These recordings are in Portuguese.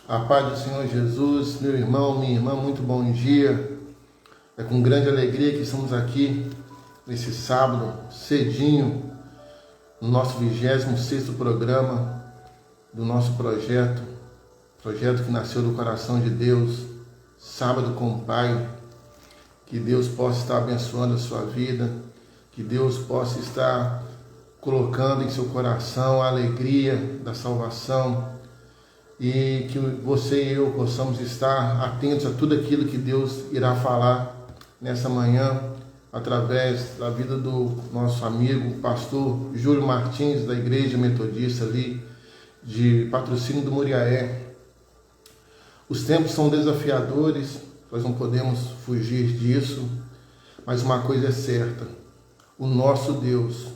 A paz do Senhor Jesus, meu irmão, minha irmã, muito bom dia. É com grande alegria que estamos aqui nesse sábado, cedinho, no nosso 26º programa do nosso projeto que nasceu do coração de Deus, Sábado com o Pai. Que Deus possa estar abençoando a sua vida, que Deus possa estar colocando em seu coração a alegria da salvação, e que você e eu possamos estar atentos a tudo aquilo que Deus irá falar nessa manhã, através da vida do nosso amigo, pastor Júlio Martins, da Igreja Metodista ali de Patrocínio do Muriaé. Os tempos são desafiadores, nós não podemos fugir disso, mas uma coisa é certa: o nosso Deus,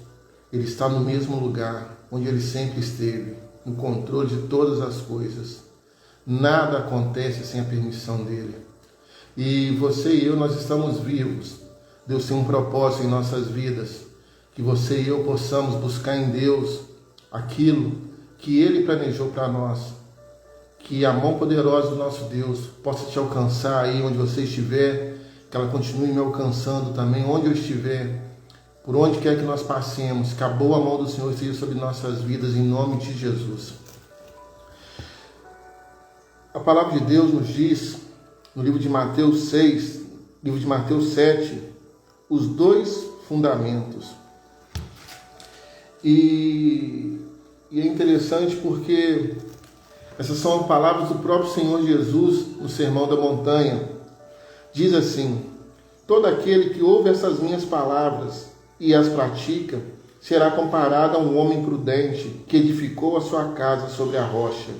Ele está no mesmo lugar onde Ele sempre esteve, no controle de todas as coisas. Nada acontece sem a permissão dele. E você e eu, nós estamos vivos. Deus tem um propósito em nossas vidas, que você e eu possamos buscar em Deus aquilo que Ele planejou para nós. Que a mão poderosa do nosso Deus possa te alcançar aí onde você estiver, que ela continue me alcançando também onde eu estiver, por onde quer que nós passemos, que a boa mão do Senhor esteja sobre nossas vidas, em nome de Jesus. A palavra de Deus nos diz, no livro de Mateus 6, livro de Mateus 7, os dois fundamentos. E é interessante porque essas são as palavras do próprio Senhor Jesus no Sermão da Montanha. Diz assim: todo aquele que ouve essas minhas palavras e as pratica, será comparado a um homem prudente que edificou a sua casa sobre a rocha.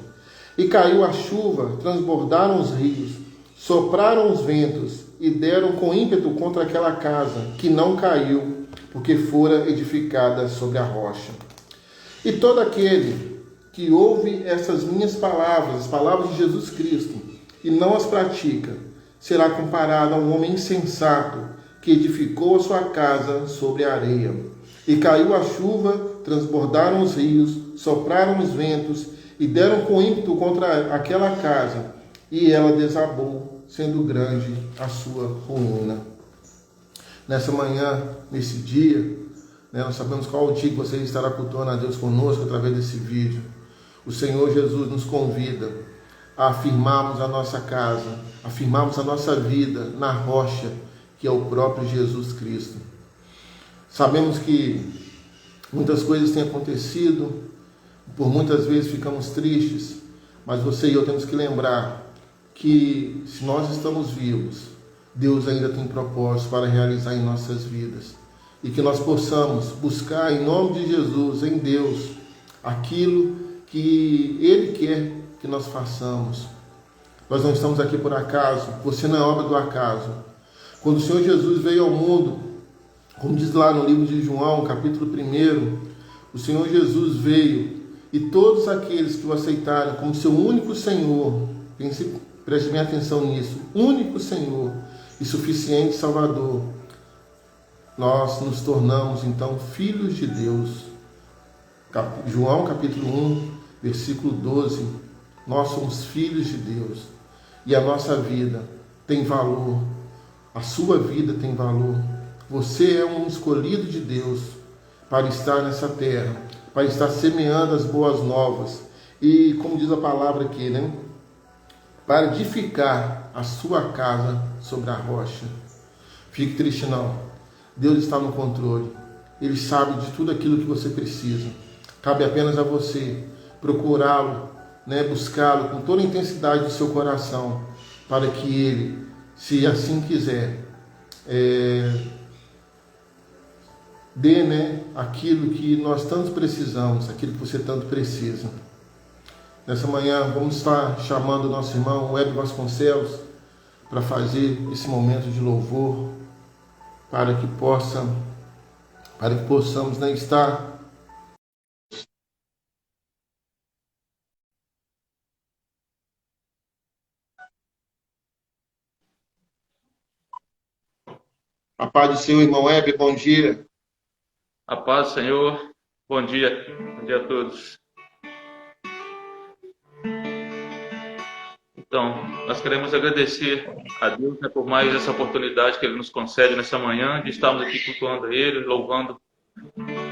E caiu a chuva, transbordaram os rios, sopraram os ventos e deram com ímpeto contra aquela casa, que não caiu, porque fora edificada sobre a rocha. E todo aquele que ouve essas minhas palavras, as palavras de Jesus Cristo, e não as pratica, será comparado a um homem insensato, que edificou a sua casa sobre a areia. E caiu a chuva, transbordaram os rios, sopraram os ventos, e deram com ímpeto contra aquela casa, e ela desabou, sendo grande a sua ruína. Nessa manhã, nesse dia, nós sabemos qual o dia que você estará cultuando a Deus conosco através desse vídeo. O Senhor Jesus nos convida a afirmarmos a nossa casa, afirmarmos a nossa vida na rocha, que é o próprio Jesus Cristo. Sabemos que muitas coisas têm acontecido, por muitas vezes ficamos tristes, mas você e eu temos que lembrar que se nós estamos vivos, Deus ainda tem propósito para realizar em nossas vidas, e que nós possamos buscar em nome de Jesus, em Deus, aquilo que Ele quer que nós façamos. Nós não estamos aqui por acaso, você não é obra do acaso. Quando o Senhor Jesus veio ao mundo, como diz lá no livro de João, capítulo 1, o Senhor Jesus veio, e todos aqueles que o aceitaram como seu único Senhor, preste bem atenção nisso, único Senhor e suficiente Salvador, nós nos tornamos então filhos de Deus. João capítulo 1, versículo 12, nós somos filhos de Deus, e a nossa vida tem valor. A sua vida tem valor. Você é um escolhido de Deus para estar nessa terra, para estar semeando as boas novas. E como diz a palavra aqui, para edificar a sua casa sobre a rocha. Fique triste não. Deus está no controle. Ele sabe de tudo aquilo que você precisa. Cabe apenas a você procurá-lo, buscá-lo com toda a intensidade do seu coração, para que Ele, se assim quiser, dê aquilo que nós tanto precisamos, aquilo que você tanto precisa. Nessa manhã vamos estar chamando o nosso irmão Web Vasconcelos para fazer esse momento de louvor, para que possamos estar a paz do Senhor, irmão Web, bom dia. A paz do Senhor, bom dia a todos. Então, nós queremos agradecer a Deus, né, por mais essa oportunidade que Ele nos concede nessa manhã, de estarmos aqui cultuando a Ele, louvando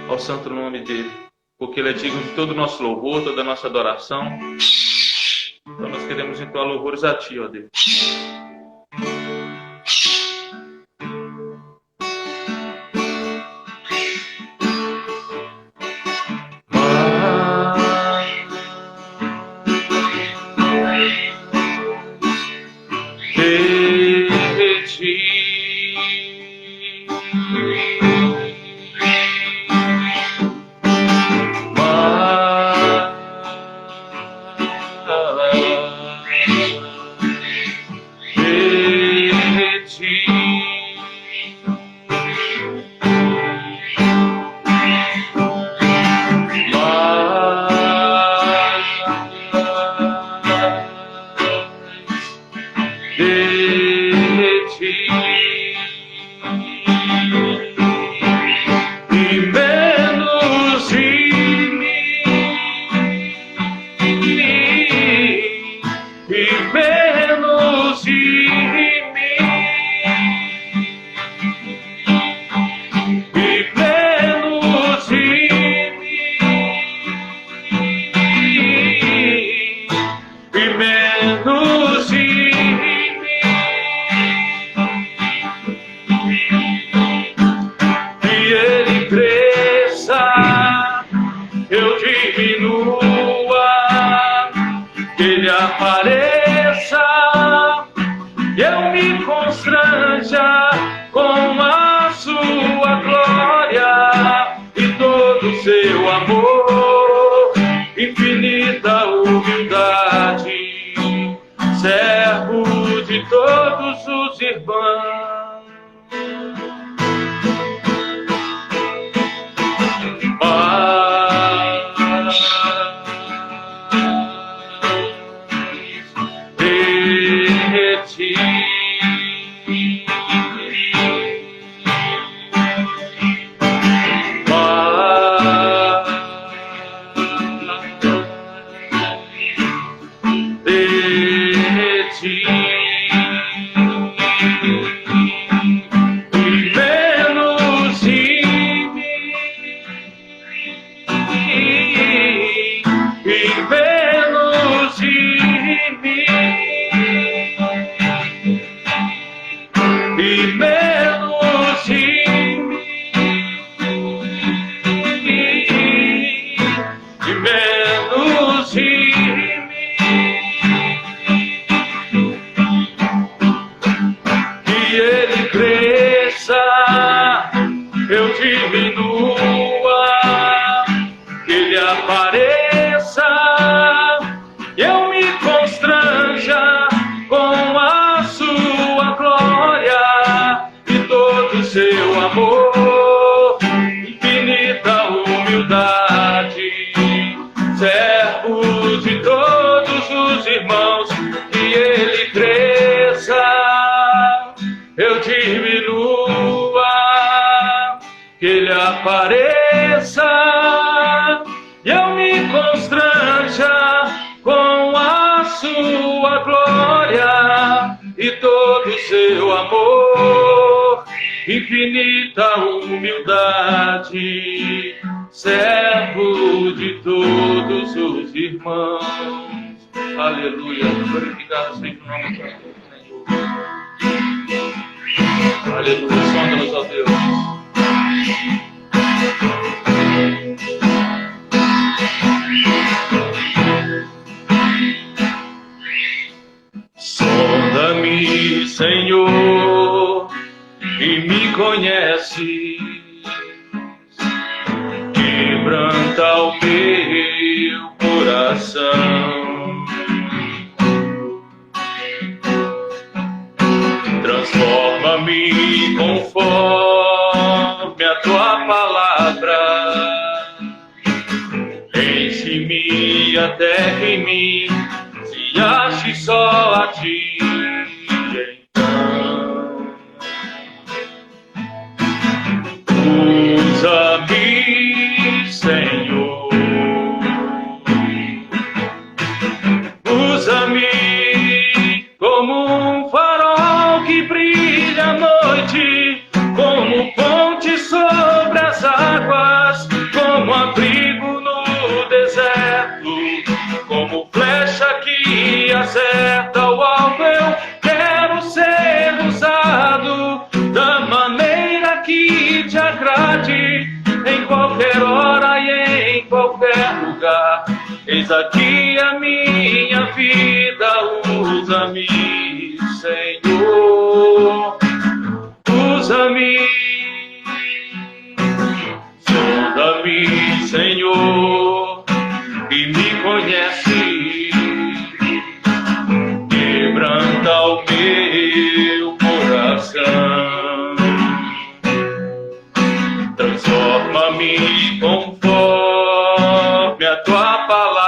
ao santo nome dEle, porque Ele é digno de todo o nosso louvor, toda a nossa adoração. Então, nós queremos entoar louvores a Ti, ó Deus. Usa-me Eis aqui a minha vida, usa-me, Senhor, usa-me, sonda-me, Senhor, e me conhece, quebranta o meu coração, transforma-me conforme a tua palavra,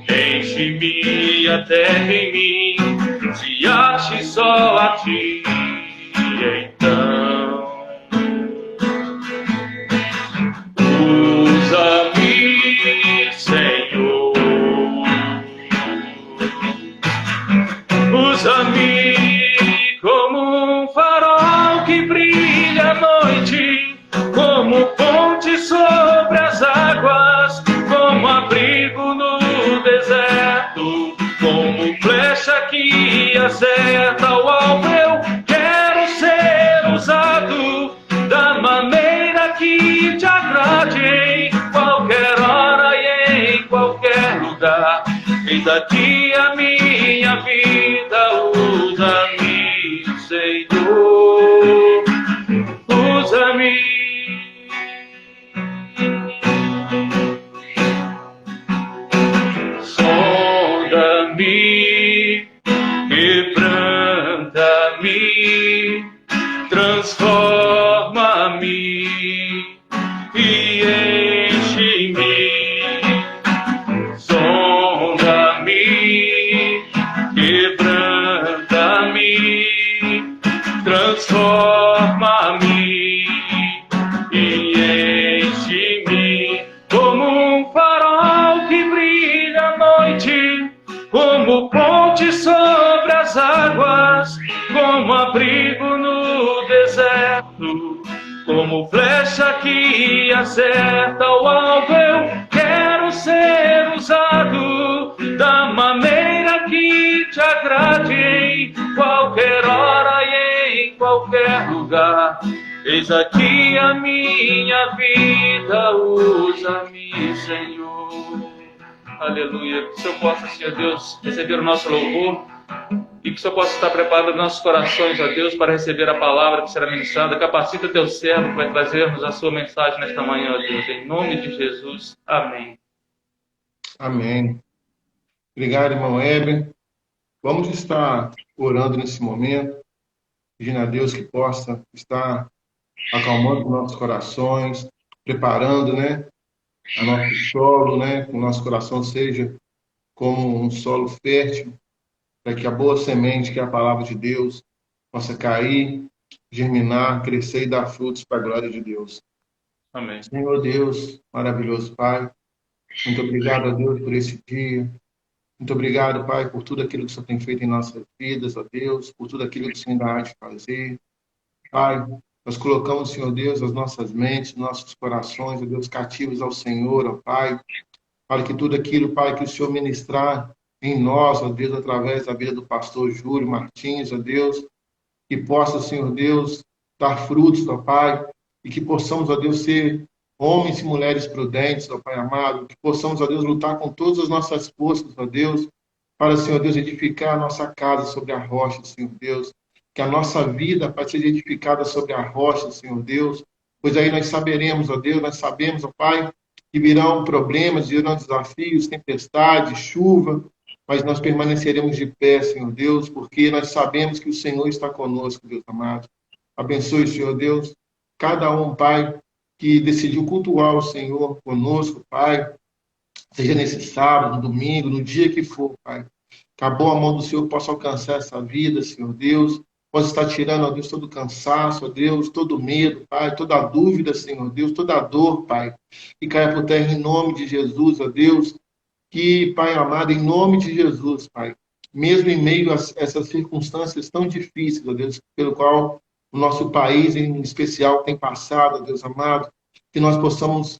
enche-me a terra em mim, se ache só a ti, então usa-me, Senhor, usa-me como um farol que brilha à noite, como ponte sobre as águas, como abrigo no deserto, como flecha que acerta o alvo. Eu quero ser usado da maneira que te agrade, em qualquer hora e em qualquer lugar. Eis aqui a minha vida, usa-me, Senhor, usa-me. Sonda-me, quebranta-me, transforma-me e enche-me. Sonda-me, quebranta-me, transforma-me e enche-me como um farol que brilha à noite, como ponte sobre as águas, como abrigo no deserto, como flecha que acerta o alvo. Eu quero ser usado da maneira que te agrade, em qualquer hora e em qualquer lugar. Eis aqui a minha vida, usa-me, Senhor. Aleluia. Que o Senhor possa, Senhor Deus, receber o nosso louvor e que o Senhor possa estar preparando nossos corações, ó Deus, para receber a palavra que será ministrada. Capacita teu servo que vai trazermos a sua mensagem nesta manhã, ó Deus. Em nome de Jesus. Amém. Amém. Obrigado, irmão Heber. Vamos estar orando nesse momento, pedindo a Deus que possa estar acalmando nossos corações, preparando, né, a nosso solo, né, que o nosso coração seja como um solo fértil, para que a boa semente, que é a palavra de Deus, possa cair, germinar, crescer e dar frutos para a glória de Deus. Amém. Senhor Deus, maravilhoso Pai, muito obrigado a Deus por esse dia. Muito obrigado, Pai, por tudo aquilo que o Senhor tem feito em nossas vidas, ó Deus, por tudo aquilo que o Senhor ainda há de fazer. Pai, nós colocamos, Senhor Deus, as nossas mentes, nossos corações, ó Deus, cativos ao Senhor, ó Pai, para que tudo aquilo, Pai, que o Senhor ministrar em nós, ó Deus, através da vida do pastor Júlio Martins, ó Deus, que possa, Senhor Deus, dar frutos, ó Pai, e que possamos, ó Deus, ser homens e mulheres prudentes, ó Pai amado, que possamos, ó Deus, lutar com todas as nossas forças, ó Deus, para, Senhor Deus, edificar a nossa casa sobre a rocha, Senhor Deus, que a nossa vida, Pai, seja edificada sobre a rocha, Senhor Deus, pois aí nós saberemos, ó Deus, nós sabemos, ó Pai, que virão problemas, virão desafios, tempestade, chuva, mas nós permaneceremos de pé, Senhor Deus, porque nós sabemos que o Senhor está conosco, Deus amado. Abençoe, Senhor Deus, cada um, Pai, que decidiu cultuar o Senhor conosco, Pai, seja nesse sábado, no domingo, no dia que for, Pai. Que a boa mão do Senhor possa alcançar essa vida, Senhor Deus, possa estar tirando, ó Deus, todo o cansaço, ó Deus, todo o medo, Pai, toda a dúvida, Senhor Deus, toda a dor, Pai, que caia por terra em nome de Jesus, ó Deus, que, Pai amado, em nome de Jesus, Pai, mesmo em meio a essas circunstâncias tão difíceis, ó Deus, pelo qual o nosso país, em especial, tem passado, ó Deus amado, que nós possamos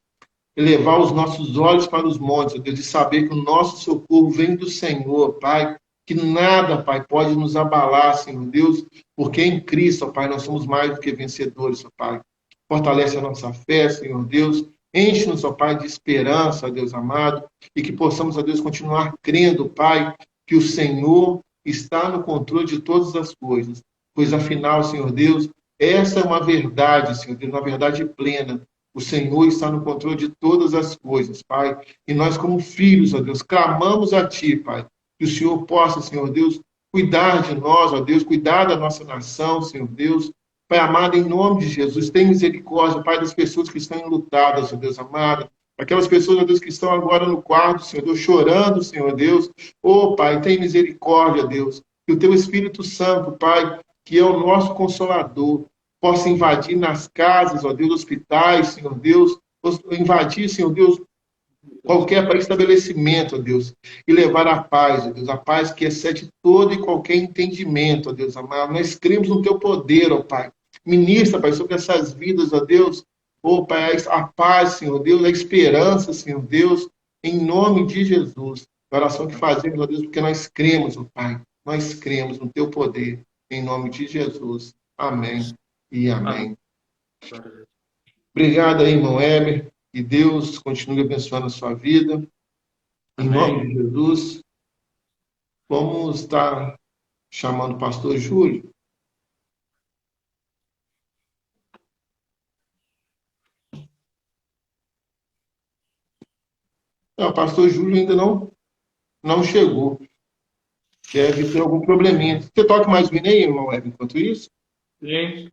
elevar os nossos olhos para os montes, ó Deus, e saber que o nosso socorro vem do Senhor, Pai, que nada, Pai, pode nos abalar, Senhor Deus, porque em Cristo, ó Pai, nós somos mais do que vencedores, ó Pai. Fortalece a nossa fé, Senhor Deus, Enche-nos, ó Pai, de esperança, ó Deus amado, e que possamos, ó Deus, continuar crendo, Pai, que o Senhor está no controle de todas as coisas. Pois, afinal, Senhor Deus, essa é uma verdade, Senhor Deus, uma verdade plena. O Senhor está no controle de todas as coisas, Pai. E nós, como filhos, ó Deus, clamamos a Ti, Pai, que o Senhor possa, Senhor Deus, cuidar de nós, ó Deus, cuidar da nossa nação, Senhor Deus. Pai amado, em nome de Jesus, tem misericórdia, Pai, das pessoas que estão enlutadas, ó Deus amado. Aquelas pessoas, ó Deus, que estão agora no quarto, Senhor Deus, chorando, Senhor Deus. Ô, Pai, tem misericórdia, Deus. Que o Teu Espírito Santo, Pai, que é o nosso Consolador, possa invadir nas casas, ó Deus, hospitais, Senhor Deus, invadir, Senhor Deus, qualquer estabelecimento, ó Deus, e levar a paz, ó Deus, a paz que excede todo e qualquer entendimento, ó Deus amado. Nós cremos no Teu poder, ó Pai. Ministra, Pai, sobre essas vidas, ó Deus, ó Pai, a paz, Senhor Deus, a esperança, Senhor Deus, em nome de Jesus. A oração que fazemos, ó Deus, porque nós cremos, ó Pai, nós cremos no Teu poder, em nome de Jesus. Amém e amém. Obrigado aí, irmão Heber. Que Deus continue abençoando a sua vida. Em nome de Jesus. Vamos estar chamando o pastor Júlio. Não, o pastor Júlio ainda não chegou. Deve ter algum probleminha. Você toca mais o hino aí, irmão Heber, enquanto isso? Sim.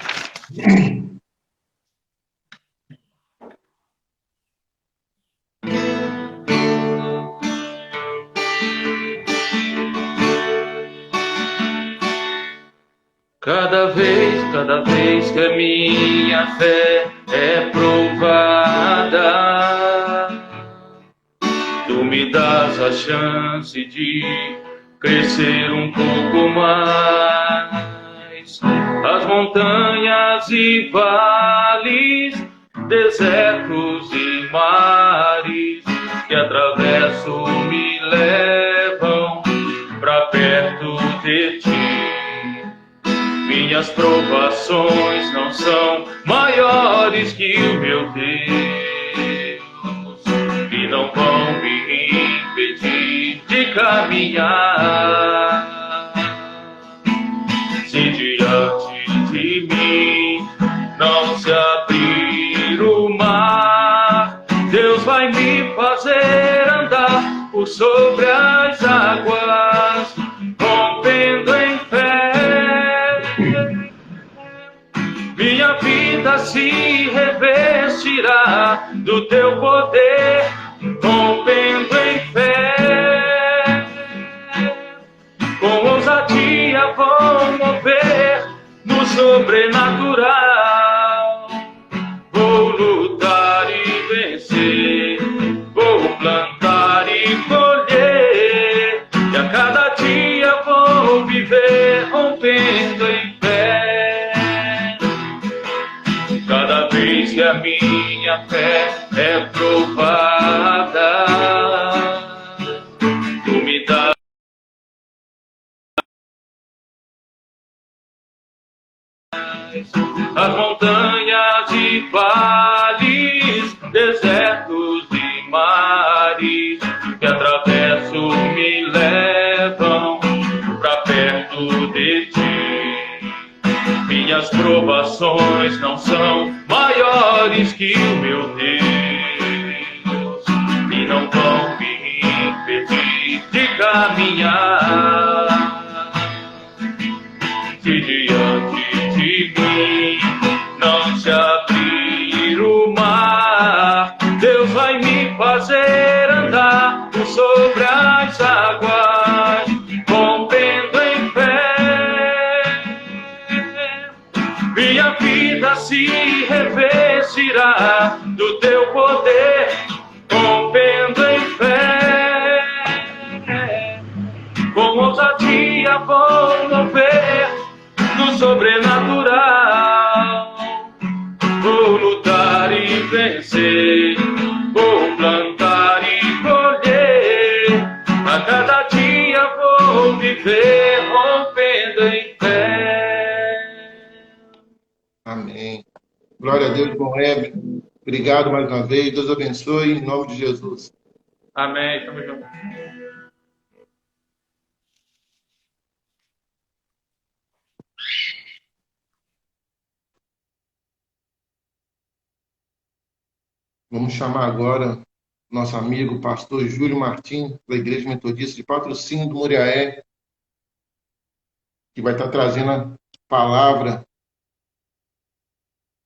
Cada vez que a minha fé é provada, Tu me dás a chance de crescer um pouco mais. As montanhas e vales, desertos e mares que atravesso me levam para perto de Ti. Minhas provações não são maiores que o meu Deus, e não vão me impedir de caminhar. Se diante de mim não se abrir o mar, Deus vai me fazer andar por sobre as águas, rompendo em fé. Minha vida se revestirá do Teu poder, rompendo em fé. Com ousadia vou mover no sobrenatural. Vou lutar e vencer, vou plantar e colher, e a cada dia vou viver rompendo em fé. Cada vez que a minha fé é provada, Tu me dás as montanhas e vales, desertos e mares que atravesso me levam para perto de Ti. Minhas provações não são maiores que o meu Deus, e não vão me impedir de caminhar. Se diante de mim não se abrir o mar, Deus vai me fazer andar por sobre as águas, rompendo em fé. Minha vida se revestirá do Teu poder, rompendo em fé. Com ousadia vou mover no sobrenatural. Vou lutar e vencer, vou plantar e colher, a cada dia vou viver rompendo em fé. Amém. Glória a Deus, irmão Heber. Obrigado mais uma vez. Deus abençoe, em nome de Jesus. Amém. Tamo junto. Vamos chamar agora nosso amigo pastor Júlio Martim, da Igreja Metodista de Patrocínio do Moriaé, que vai estar trazendo a palavra,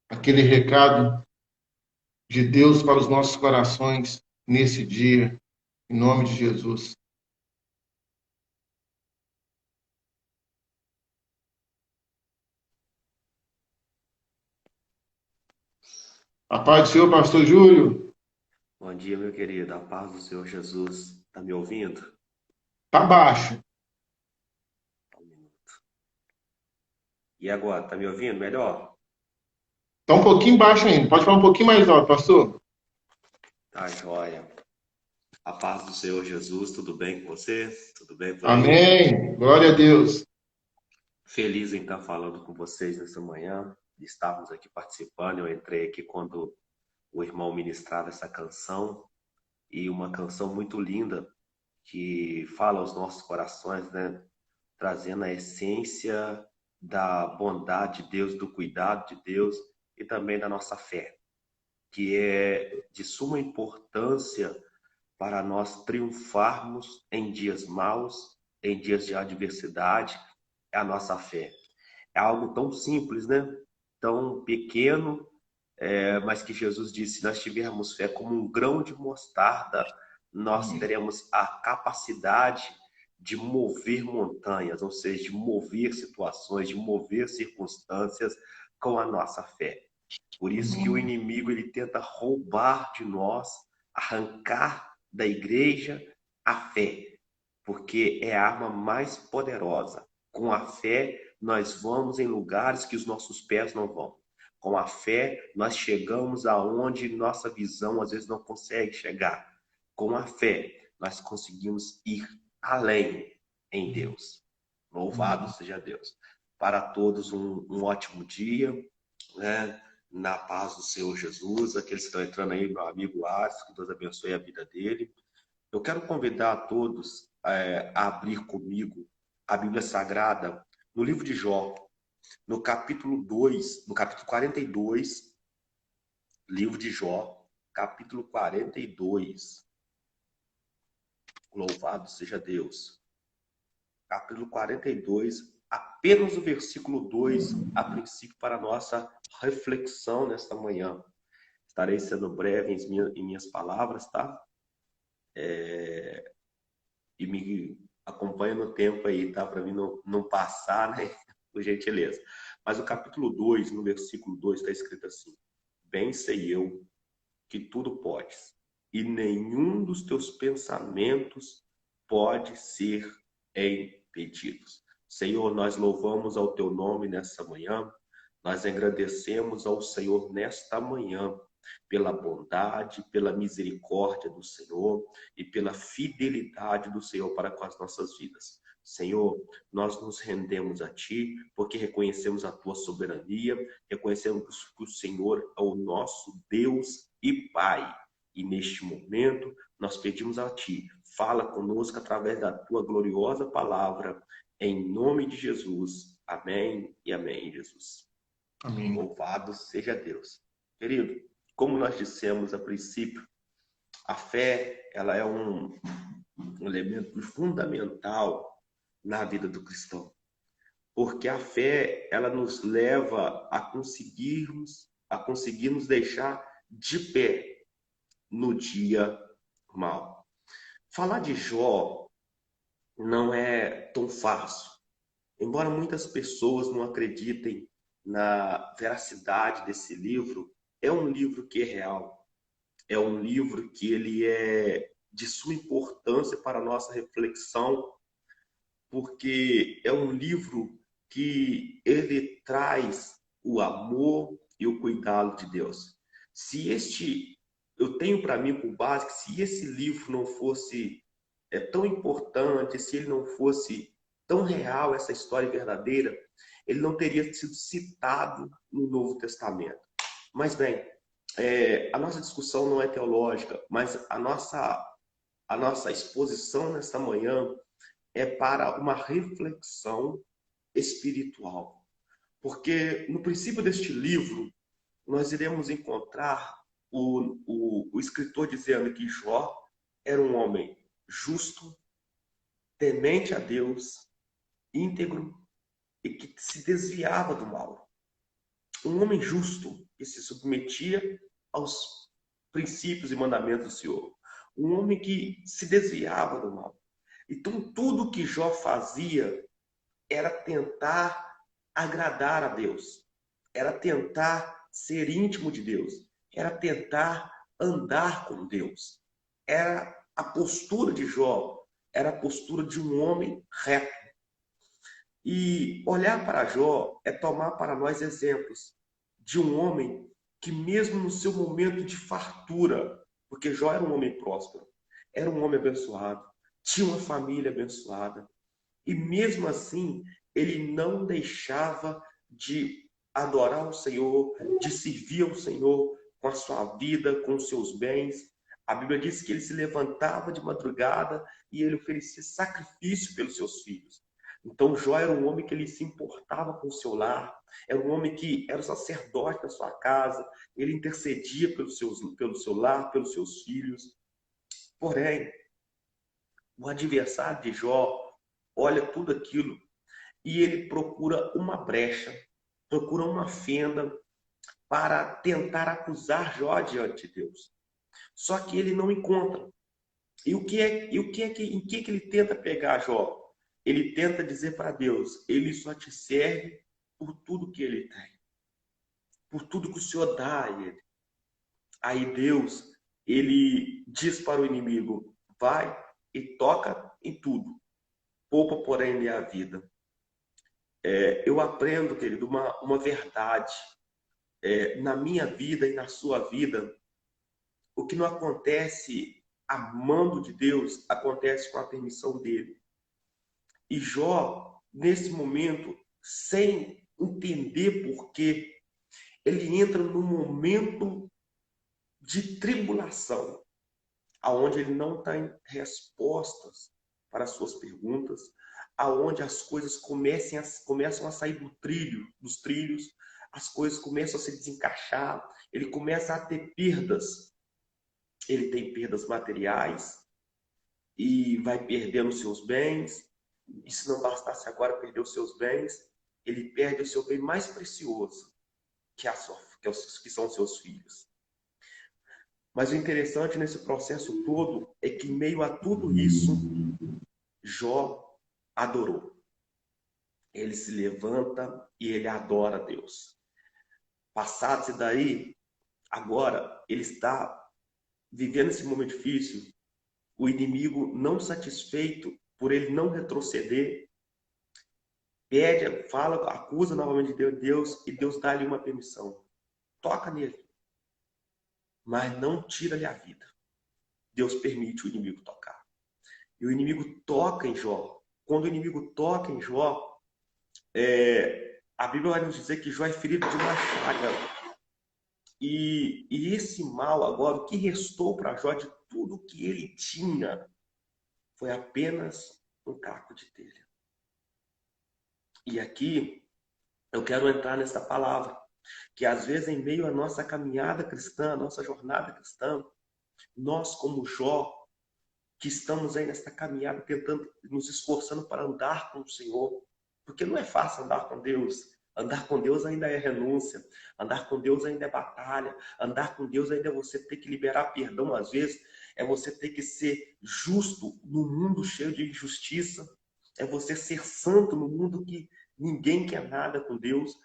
aquele recado de Deus para os nossos corações nesse dia, em nome de Jesus. A paz do Senhor, pastor Júlio. Bom dia, meu querido. A paz do Senhor Jesus. Tá me ouvindo? Tá baixo. Só um minuto. E agora, tá me ouvindo melhor? Tá um pouquinho baixo ainda. Pode falar um pouquinho mais alto, pastor? Tá joia. A paz do Senhor Jesus, tudo bem com você? Tudo bem por aí? Amém. Glória a Deus. Feliz em estar falando com vocês nessa manhã, de estarmos aqui participando. Eu entrei aqui quando o irmão ministrava essa canção, e uma canção muito linda que fala aos nossos corações, né? Trazendo a essência da bondade de Deus, do cuidado de Deus e também da nossa fé, que é de suma importância para nós triunfarmos em dias maus, em dias de adversidade, é a nossa fé. É algo tão simples, né? Tão pequeno, mas que Jesus disse, se nós tivermos fé como um grão de mostarda, nós teremos a capacidade de mover montanhas, ou seja, de mover situações, de mover circunstâncias com a nossa fé. Por isso que o inimigo ele tenta roubar de nós, arrancar da igreja a fé, porque é a arma mais poderosa. Com a fé, nós vamos em lugares que os nossos pés não vão. Com a fé, nós chegamos aonde nossa visão às vezes não consegue chegar. Com a fé, nós conseguimos ir além em Deus. Louvado seja Deus. Para todos, um ótimo dia, né? Na paz do Senhor Jesus. Aqueles que estão entrando aí, meu amigo Ares, que Deus abençoe a vida dele. Eu quero convidar a todos a abrir comigo a Bíblia Sagrada no livro de Jó, no capítulo 2, no capítulo 42, livro de Jó, capítulo 42. Louvado seja Deus. Capítulo 42, apenas o versículo 2, a princípio, para a nossa reflexão nesta manhã. Estarei sendo breve em minhas palavras, tá? E me acompanha no tempo aí, tá? Para mim não passar, né? Por gentileza. Mas o capítulo 2, no versículo 2, está escrito assim: bem sei eu que tudo podes, e nenhum dos teus pensamentos pode ser impedidos. Senhor, nós louvamos ao teu nome nessa manhã, nós agradecemos ao Senhor nesta manhã pela bondade, pela misericórdia do Senhor e pela fidelidade do Senhor para com as nossas vidas. Senhor, nós nos rendemos a Ti, porque reconhecemos a Tua soberania, reconhecemos que o Senhor é o nosso Deus e Pai. E neste momento, nós pedimos a Ti, fala conosco através da Tua gloriosa palavra, em nome de Jesus. Amém e amém, Jesus. Amém. Louvado seja Deus. Querido, como nós dissemos a princípio, a fé ela é um elemento fundamental na vida do cristão, porque a fé ela nos leva a conseguirmos deixar de pé no dia mau. Falar de Jó não é tão fácil, embora muitas pessoas não acreditem na veracidade desse livro. É um livro que é real, é um livro que ele é de suma importância para a nossa reflexão, porque é um livro que ele traz o amor e o cuidado de Deus. Eu tenho para mim por base que se esse livro não fosse tão importante, se ele não fosse tão real, essa história verdadeira, ele não teria sido citado no Novo Testamento. Mas bem, a nossa discussão não é teológica, mas a nossa exposição nesta manhã é para uma reflexão espiritual. Porque no princípio deste livro, nós iremos encontrar o escritor dizendo que Jó era um homem justo, temente a Deus, íntegro e que se desviava do mal. Um homem justo que se submetia aos princípios e mandamentos do Senhor. Um homem que se desviava do mal. Então, tudo que Jó fazia era tentar agradar a Deus, era tentar ser íntimo de Deus, era tentar andar com Deus. Era a postura de Jó, era a postura de um homem reto. E olhar para Jó é tomar para nós exemplos de um homem que mesmo no seu momento de fartura, porque Jó era um homem próspero, era um homem abençoado, tinha uma família abençoada, e mesmo assim ele não deixava de adorar o Senhor, de servir ao Senhor com a sua vida, com os seus bens. A Bíblia diz que ele se levantava de madrugada e ele oferecia sacrifício pelos seus filhos. Então Jó era um homem que ele se importava com o seu lar, era um homem que era o sacerdote da sua casa, ele intercedia pelo seu lar, pelos seus filhos. Porém, o adversário de Jó olha tudo aquilo e ele procura uma brecha, procura uma fenda para tentar acusar Jó diante de Deus. Só que ele não encontra. Em que ele tenta pegar Jó? Ele tenta dizer para Deus, ele só te serve por tudo que ele tem, por tudo que o Senhor dá a ele. Aí Deus, ele diz para o inimigo, vai e toca em tudo, poupa porém a vida. Eu aprendo, querido, uma verdade. Na minha vida e na sua vida, o que não acontece a mando de Deus, acontece com a permissão dele. E Jó, nesse momento, sem entender por quê, ele entra num momento de tribulação, aonde ele não tem respostas para as suas perguntas, aonde as coisas começam a sair dos trilhos, as coisas começam a se desencaixar, ele começa a ter perdas. Ele tem perdas materiais e vai perdendo seus bens. E se não bastasse agora perder os seus bens, ele perde o seu bem mais precioso, que são os seus filhos. Mas o interessante nesse processo todo é que, em meio a tudo isso, Jó adorou. Ele se levanta e ele adora a Deus. Passado-se daí, agora ele está vivendo esse momento difícil. O inimigo, não satisfeito por ele não retroceder, pede, fala, acusa novamente de Deus, e Deus dá-lhe uma permissão. Toca nele, mas não tira-lhe a vida. Deus permite o inimigo tocar. E o inimigo toca em Jó. Quando o inimigo toca em Jó, a Bíblia vai nos dizer que Jó é ferido de uma chaga. E esse mal agora, o que restou para Jó de tudo que ele tinha, foi apenas um caco de telha. E aqui eu quero entrar nessa palavra, que às vezes em meio à nossa caminhada cristã, à nossa jornada cristã, nós como Jó, que estamos aí nessa caminhada tentando, nos esforçando para andar com o Senhor, porque não é fácil andar com Deus. Andar com Deus ainda é renúncia, andar com Deus ainda é batalha, andar com Deus ainda é você ter que liberar perdão às vezes, é você ter que ser justo no mundo cheio de injustiça, é você ser santo no mundo que ninguém quer nada com Deus.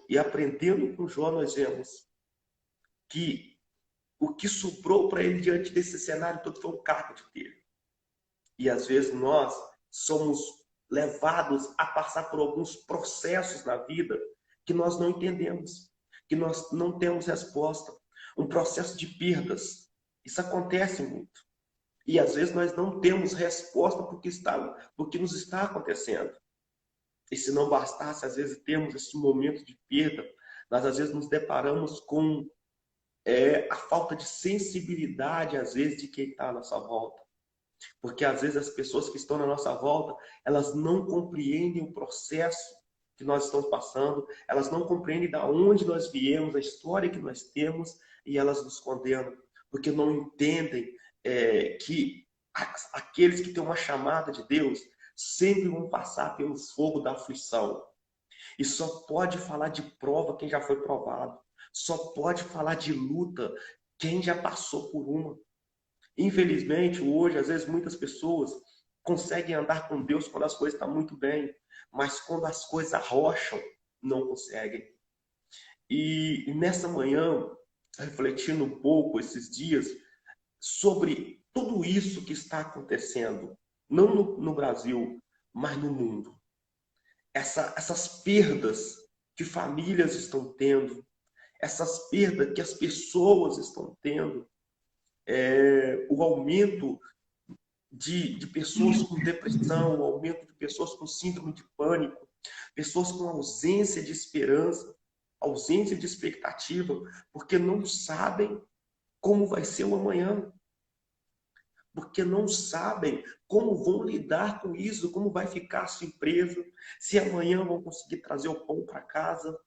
E aprendendo com Jó, nós vemos que o que sobrou para ele diante desse cenário todo foi um caco de telha. E às vezes nós somos levados a passar por alguns processos na vida que nós não entendemos, que nós não temos resposta. Um processo de perdas. Isso acontece muito. E às vezes nós não temos resposta porque nos está acontecendo. E se não bastasse, às vezes temos esse momento de perda, nós às vezes nos deparamos com é a falta de sensibilidade, às vezes, de quem está à nossa volta. Porque, às vezes, as pessoas que estão na nossa volta, elas não compreendem o processo que nós estamos passando, elas não compreendem de onde nós viemos, a história que nós temos, e elas nos condenam, porque não entendem que aqueles que têm uma chamada de Deus sempre vão passar pelo fogo da aflição. E só pode falar de prova quem já foi provado. Só pode falar de luta quem já passou por uma. Infelizmente, hoje, às vezes, muitas pessoas conseguem andar com Deus quando as coisas estão muito bem, mas quando as coisas arrocham, não conseguem. E nessa manhã, refletindo um pouco esses dias sobre tudo isso que está acontecendo, não no Brasil, mas no mundo. Essas perdas que famílias estão tendo, essas perdas que as pessoas estão tendo, o aumento de pessoas com depressão, o aumento de pessoas com síndrome de pânico, pessoas com ausência de esperança, ausência de expectativa, porque não sabem como vai ser o amanhã. Porque não sabem como vão lidar com isso, como vai ficar a sua empresa, se amanhã vão conseguir trazer o pão para casa,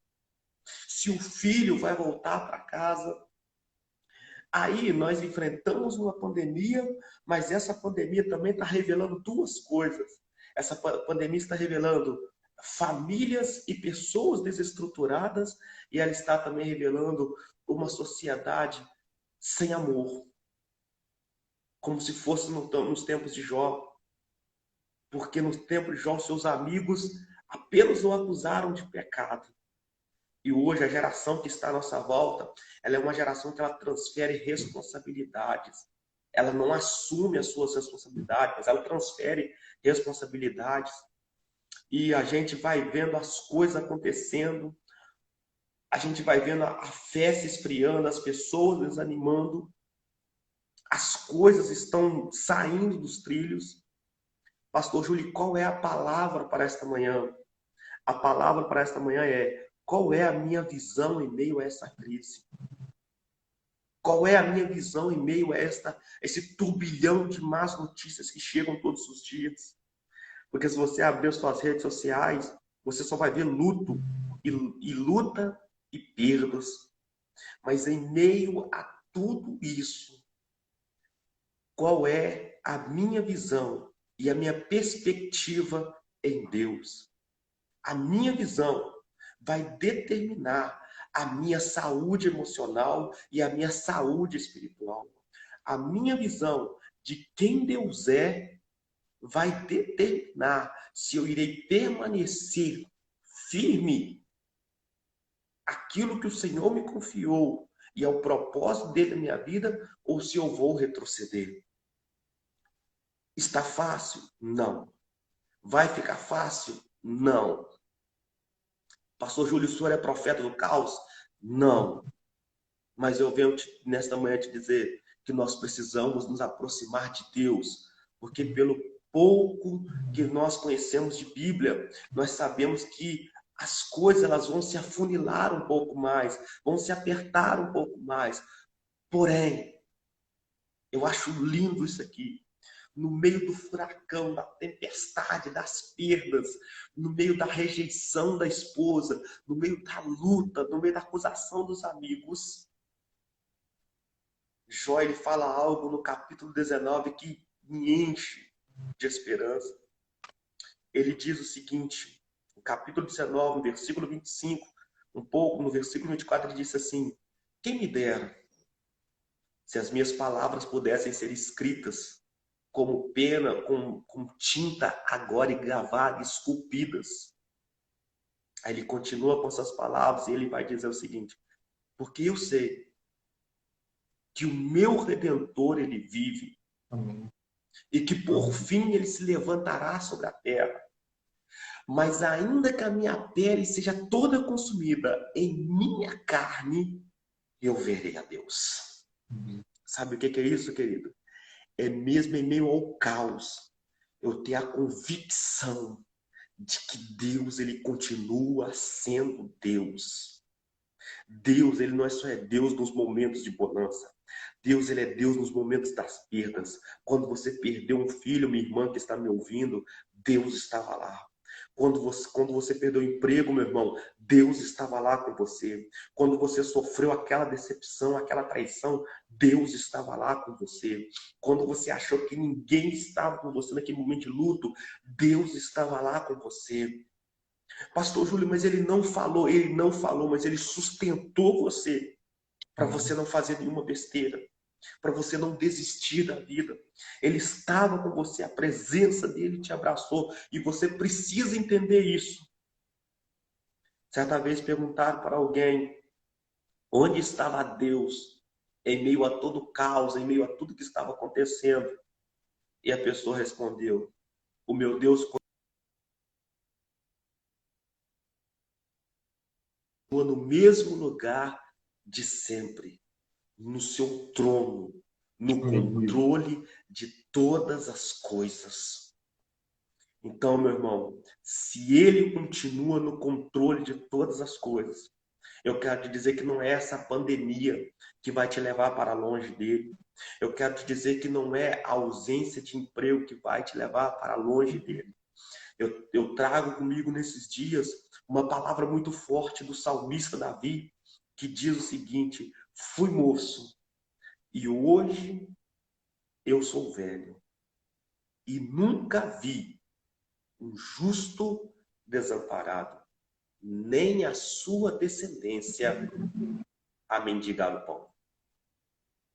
se o filho vai voltar para casa. Aí nós enfrentamos uma pandemia, mas essa pandemia também está revelando duas coisas. Essa pandemia está revelando famílias e pessoas desestruturadas, e ela está também revelando uma sociedade sem amor. Como se fosse nos tempos de Jó. Porque no tempo de Jó, seus amigos apenas o acusaram de pecado. E hoje a geração que está à nossa volta, ela é uma geração que ela transfere responsabilidades. Ela não assume as suas responsabilidades, mas ela transfere responsabilidades. E a gente vai vendo as coisas acontecendo, a gente vai vendo a fé se esfriando, as pessoas desanimando, as coisas estão saindo dos trilhos. Pastor Júlio, qual é a palavra para esta manhã? A palavra para esta manhã é: qual é a minha visão em meio a essa crise? Qual é a minha visão em meio a esse turbilhão de más notícias que chegam todos os dias? Porque se você abrir as suas redes sociais, você só vai ver luto e luta e perdas. Mas em meio a tudo isso, qual é a minha visão e a minha perspectiva em Deus? A minha visão vai determinar a minha saúde emocional e a minha saúde espiritual. A minha visão de quem Deus é vai determinar se eu irei permanecer firme aquilo que o Senhor me confiou e é o propósito dele na minha vida, ou se eu vou retroceder. Está fácil? Não. Vai ficar fácil? Não. Pastor Júlio, o senhor é profeta do caos? Não. Mas eu venho nesta manhã te dizer que nós precisamos nos aproximar de Deus, porque pelo pouco que nós conhecemos de Bíblia, nós sabemos que as coisas elas vão se afunilar um pouco mais, vão se apertar um pouco mais. Porém, eu acho lindo isso aqui. No meio do furacão, da tempestade, das perdas, no meio da rejeição da esposa, no meio da luta, no meio da acusação dos amigos, Jó ele fala algo no capítulo 19 que me enche de esperança. Ele diz o seguinte, no capítulo 19, no versículo 25, um pouco no versículo 24, ele disse assim: quem me dera se as minhas palavras pudessem ser escritas como pena, com tinta agora e gravada, esculpidas. Aí ele continua com essas palavras e ele vai dizer o seguinte: porque eu sei que o meu Redentor, ele vive. Amém. E que por fim ele se levantará sobre a terra. Mas ainda que a minha pele seja toda consumida, em minha carne eu verei a Deus. Amém. Sabe o que é isso, querido? É mesmo em meio ao caos, eu ter a convicção de que Deus, ele continua sendo Deus. Deus, ele não é só Deus nos momentos de bonança. Deus, ele é Deus nos momentos das perdas. Quando você perdeu um filho, minha irmã que está me ouvindo, Deus estava lá. Quando você perdeu o emprego, meu irmão, Deus estava lá com você. Quando você sofreu aquela decepção, aquela traição, Deus estava lá com você. Quando você achou que ninguém estava com você naquele momento de luto, Deus estava lá com você. Pastor Júlio, mas ele não falou, mas ele sustentou você para você não fazer nenhuma besteira, para você não desistir da vida. Ele estava com você, a presença dele te abraçou e você precisa entender isso. Certa vez perguntaram para alguém onde estava Deus em meio a todo o caos, em meio a tudo que estava acontecendo. E a pessoa respondeu: o meu Deus continua no mesmo lugar de sempre, no seu trono, no controle de todas as coisas. Então, meu irmão, se ele continua no controle de todas as coisas, eu quero te dizer que não é essa pandemia que vai te levar para longe dele. Eu quero te dizer que não é a ausência de emprego que vai te levar para longe dele. Eu trago comigo nesses dias uma palavra muito forte do salmista Davi, que diz o seguinte: fui moço e hoje eu sou velho e nunca vi um justo desamparado, nem a sua descendência a mendigar o pão.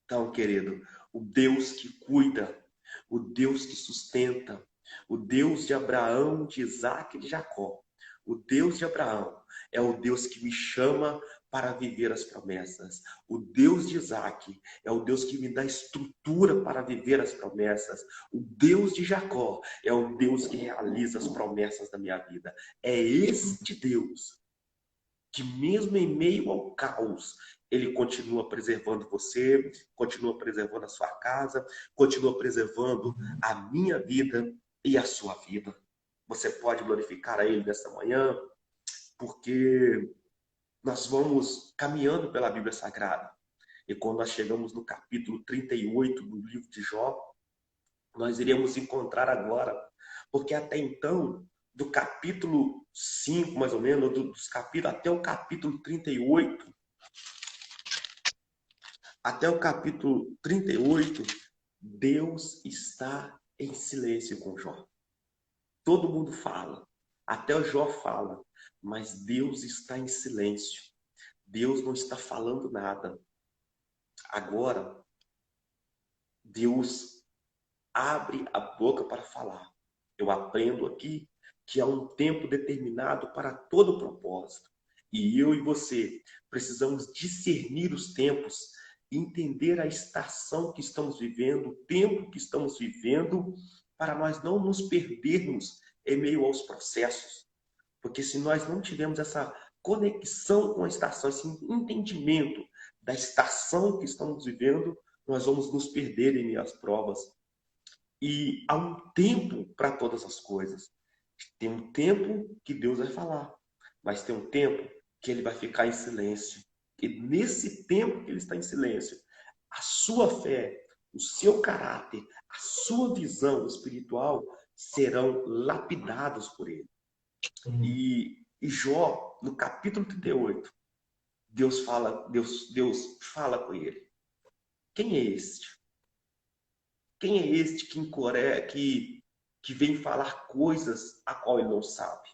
Então, querido, o Deus que cuida, o Deus que sustenta, o Deus de Abraão, de Isaac e de Jacó, o Deus de Abraão é o Deus que me chama para viver as promessas. O Deus de Isaac é o Deus que me dá estrutura para viver as promessas. O Deus de Jacó é o Deus que realiza as promessas da minha vida. É este Deus que mesmo em meio ao caos, ele continua preservando você, continua preservando a sua casa, continua preservando a minha vida e a sua vida. Você pode glorificar a ele nessa manhã, porque nós vamos caminhando pela Bíblia Sagrada. E quando nós chegamos no capítulo 38 do livro de Jó, nós iremos encontrar agora, porque até então, do capítulo 5, mais ou menos, dos capítulos, até o capítulo 38, Deus está em silêncio com Jó. Todo mundo fala, até o Jó fala, mas Deus está em silêncio. Deus não está falando nada. Agora, Deus abre a boca para falar. Eu aprendo aqui que há um tempo determinado para todo propósito. E eu e você precisamos discernir os tempos, entender a estação que estamos vivendo, o tempo que estamos vivendo, para nós não nos perdermos em meio aos processos. Porque se nós não tivermos essa conexão com a estação, esse entendimento da estação que estamos vivendo, nós vamos nos perder em meio às provas. E há um tempo para todas as coisas. Tem um tempo que Deus vai falar, mas tem um tempo que ele vai ficar em silêncio. E nesse tempo que ele está em silêncio, a sua fé, o seu caráter, a sua visão espiritual serão lapidados por ele. E Jó, no capítulo 38, Deus fala com ele. Quem é este? Quem é este que vem falar coisas a qual ele não sabe?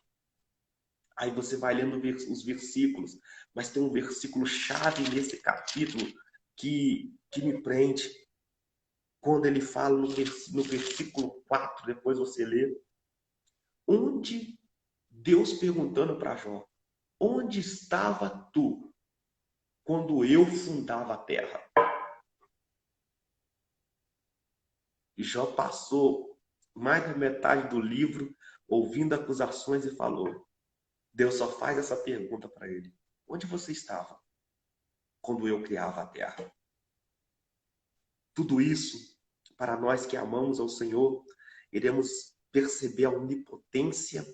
Aí você vai lendo os versículos, mas tem um versículo chave nesse capítulo que me prende. Quando ele fala no versículo 4, depois você lê, onde Deus perguntando para Jó, onde estava tu quando eu fundava a terra? E Jó passou mais da metade do livro ouvindo acusações e falou. Deus só faz essa pergunta para ele. Onde você estava quando eu criava a terra? Tudo isso, para nós que amamos ao Senhor, iremos perceber a onipotência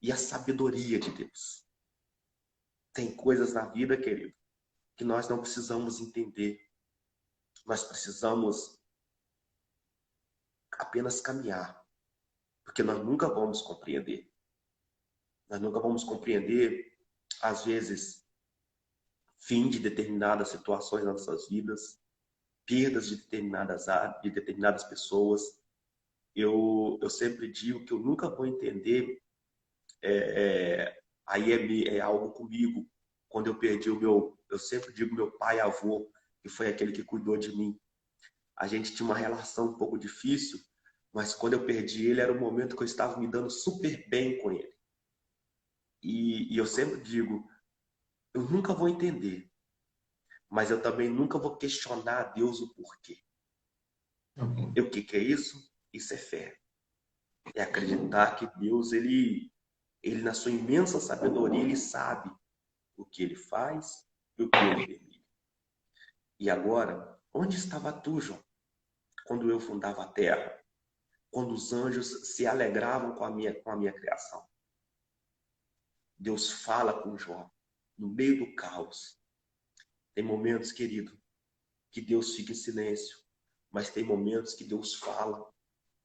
e a sabedoria de Deus. Tem coisas na vida, querido, que nós não precisamos entender. Nós precisamos apenas caminhar, porque nós nunca vamos compreender. Nós nunca vamos compreender, às vezes, fim de determinadas situações nas nossas vidas, perdas de determinadas pessoas. Eu sempre digo que eu nunca vou entender, aí é algo comigo. Quando eu perdi eu sempre digo meu pai avô, que foi aquele que cuidou de mim. A gente tinha uma relação um pouco difícil, mas quando eu perdi ele, era o momento que eu estava me dando super bem com ele. E eu sempre digo, eu nunca vou entender, mas eu também nunca vou questionar a Deus o porquê. E o que é isso? Isso é fé. É acreditar que Deus, ele na sua imensa sabedoria, ele sabe o que ele faz e o que ele permite. E agora, onde estava tu, João, quando eu fundava a terra? Quando os anjos se alegravam com a minha criação? Deus fala com Jó no meio do caos. Tem momentos, querido, que Deus fica em silêncio, mas tem momentos que Deus fala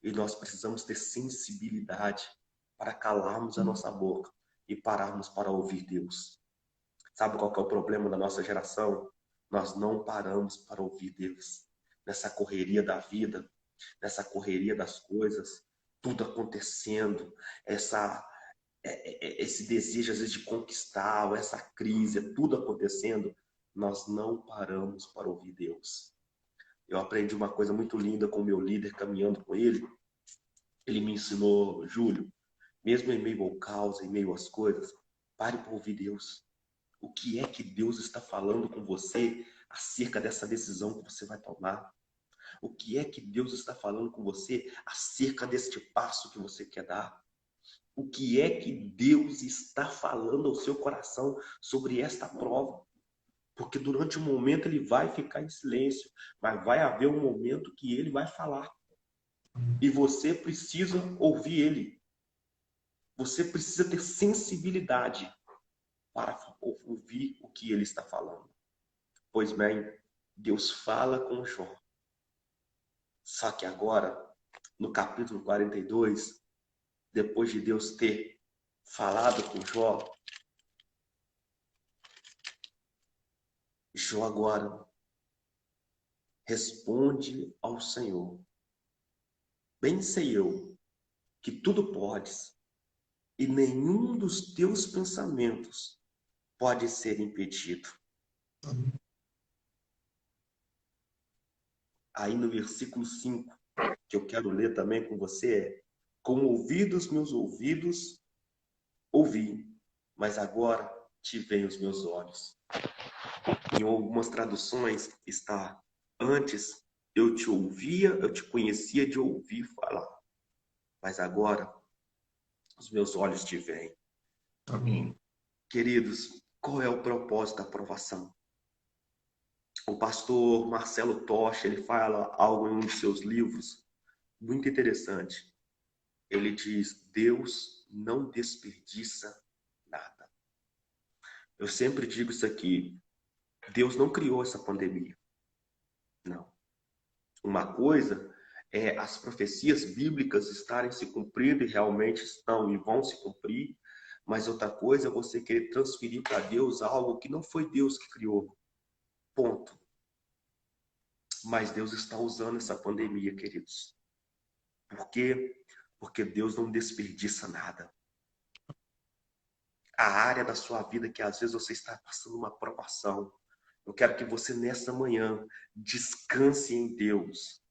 e nós precisamos ter sensibilidade para calarmos a nossa boca e pararmos para ouvir Deus. Sabe qual que é o problema da nossa geração? Nós não paramos para ouvir Deus. Nessa correria da vida, nessa correria das coisas, tudo acontecendo, esse desejo às vezes de conquistar, ou essa crise, tudo acontecendo, nós não paramos para ouvir Deus. Eu aprendi uma coisa muito linda com o meu líder, caminhando com ele. Ele me ensinou, Júlio, mesmo em meio ao caos, em meio às coisas, pare para ouvir Deus. O que é que Deus está falando com você acerca dessa decisão que você vai tomar? O que é que Deus está falando com você acerca deste passo que você quer dar? O que é que Deus está falando ao seu coração sobre esta prova? Porque durante um momento ele vai ficar em silêncio, mas vai haver um momento que ele vai falar. E você precisa ouvir ele. Você precisa ter sensibilidade para ouvir o que ele está falando. Pois bem, Deus fala com Jó. Só que agora, no capítulo 42, depois de Deus ter falado com Jó, Jó agora responde ao Senhor. Bem sei eu que tudo podes, e nenhum dos teus pensamentos pode ser impedido. Aí no versículo 5, que eu quero ler também com você, é: com ouvidos meus ouvidos ouvi, mas agora te veem os meus olhos. Em algumas traduções está: antes eu te ouvia, eu te conhecia de ouvir falar, mas agora os meus olhos te veem. Amém. Queridos, qual é o propósito da aprovação? O pastor Marcelo Tocha, ele fala algo em um de seus livros muito interessante. Ele diz: Deus não desperdiça nada. Eu sempre digo isso aqui: Deus não criou essa pandemia. Não. Uma coisa é as profecias bíblicas estarem se cumprindo, e realmente estão e vão se cumprir, mas outra coisa é você querer transferir para Deus algo que não foi Deus que criou. Ponto. Mas Deus está usando essa pandemia, queridos. Por quê? Porque Deus não desperdiça nada. A área da sua vida que às vezes você está passando uma provação, eu quero que você nessa manhã descanse em Deus.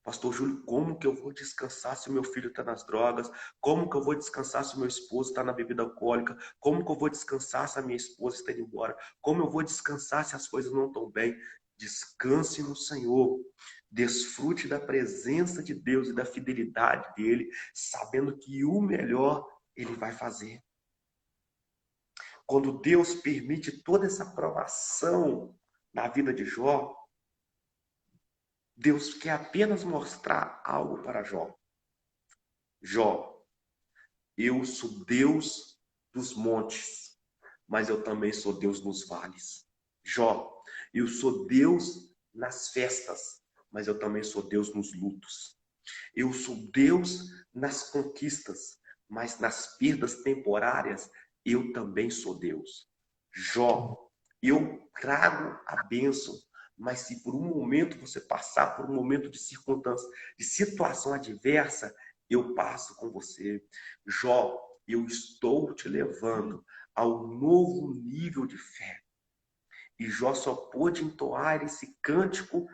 Pastor Júlio, como que eu vou descansar se o meu filho está nas drogas? Como que eu vou descansar se o meu esposo está na bebida alcoólica? Como que eu vou descansar se a minha esposa está indo embora? Como eu vou descansar se as coisas não estão bem? Descanse no Senhor. Desfrute da presença de Deus e da fidelidade dele, sabendo que o melhor ele vai fazer. Quando Deus permite toda essa provação na vida de Jó, Deus quer apenas mostrar algo para Jó. Jó, eu sou Deus dos montes, mas eu também sou Deus nos vales. Jó, eu sou Deus nas festas, mas eu também sou Deus nos lutos. Eu sou Deus nas conquistas, mas nas perdas temporárias, eu também sou Deus. Jó, eu trago a bênção, mas se por um momento você passar por um momento de circunstância, de situação adversa, eu passo com você. Jó, eu estou te levando ao novo nível de fé. E Jó só pôde entoar esse cântico